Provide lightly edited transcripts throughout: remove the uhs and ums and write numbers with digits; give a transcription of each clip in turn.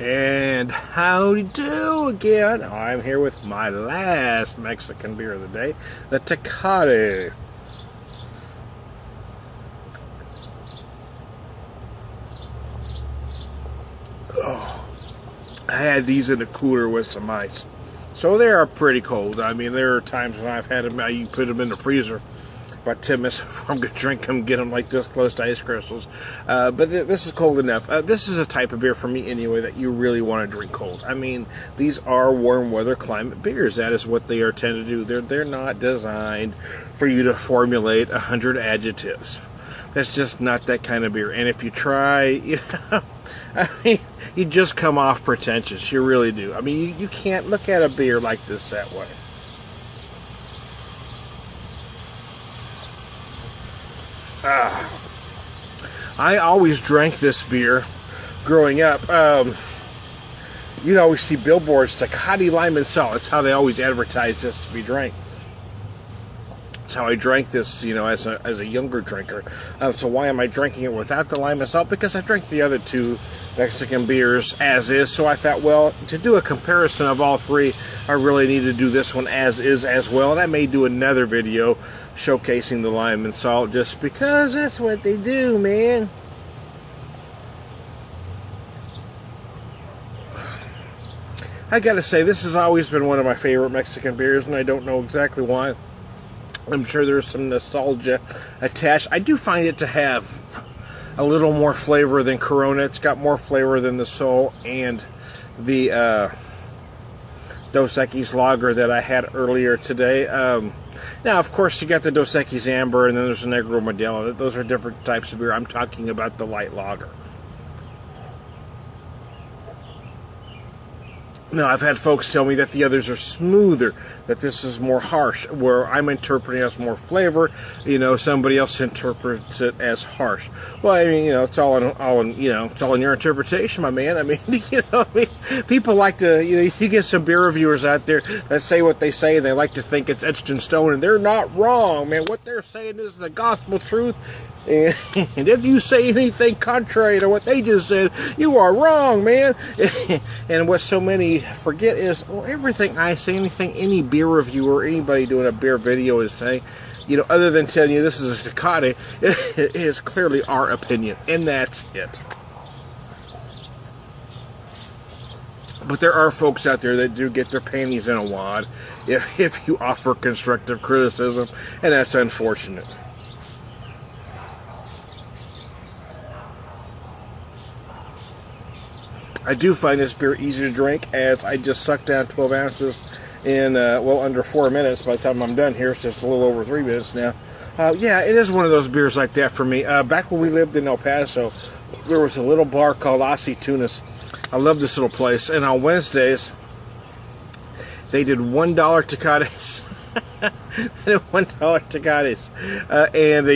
And howdy do again. I'm here with my last Mexican beer of the day, the Tecate. Oh, I had these in the cooler with some ice, so they are pretty cold. I mean, there are times when I've had them, you put them in the freezer about 10 minutes before I'm going to drink them, get them like this close to ice crystals. But this is cold enough. This is a type of beer for me anyway that you really want to drink cold. I mean, these are warm weather climate beers. That is what they are tend to do. They're not designed for you to formulate 100 adjectives. That's just not that kind of beer. And if you try, I mean, you just come off pretentious. You really do. I mean, you can't look at a beer like this that way. I always drank this beer growing up. You'd always see billboards, Tecate lime and salt. That's how they always advertise this to be drank. That's how I drank this, as a younger drinker. So why am I drinking it without the lime and salt? Because I drank the other two Mexican beers as is. So I thought, well, to do a comparison of all three, I really need to do this one as is as well. And I may do another video showcasing the lime and salt just because that's what they do, man. I gotta say, this has always been one of my favorite Mexican beers, and I don't know exactly why. I'm sure there's some nostalgia attached. I do find it to have a little more flavor than Corona. It's got more flavor than the Sol and the Dos Equis Lager that I had earlier today. Now, of course, you got the Dos Equis Amber, and then there's the Negro Modelo. Those are different types of beer. I'm talking about the light lager. Now, I've had folks tell me that the others are smoother, that this is more harsh, where I'm interpreting it as more flavor. Somebody else interprets it as harsh. Well, I mean, it's all in your interpretation, my man. I mean, people like to, you get some beer reviewers out there that say what they say, and they like to think it's etched in stone, and they're not wrong, man. What they're saying is the gospel truth. And if you say anything contrary to what they just said, you are wrong, man. And what so many forget is, well, everything I say, anything any beer reviewer, anybody doing a beer video is saying, other than telling you this is a Tecate, it is clearly our opinion, and that's it. But there are folks out there that do get their panties in a wad if you offer constructive criticism, and that's unfortunate. I do find this beer easy to drink, as I just sucked down 12 ounces in, under 4 minutes. By the time I'm done here, it's just a little over 3 minutes now. Yeah, it is one of those beers like that for me. Back when we lived in El Paso, there was a little bar called Aceitunas. I love this little place. And on Wednesdays, they did $1 Tecates. They did $1 Tecates. And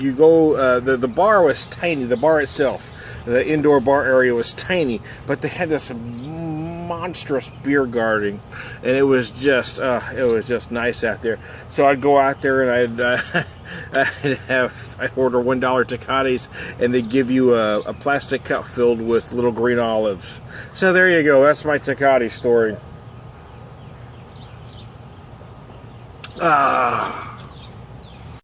you go, the bar was tiny, the bar itself. The indoor bar area was tiny, but they had this monstrous beer garden, and it was just nice out there. So I'd go out there and I'd order $1 Tecates, and they'd give you a plastic cup filled with little green olives. So there you go. That's my Tecate story.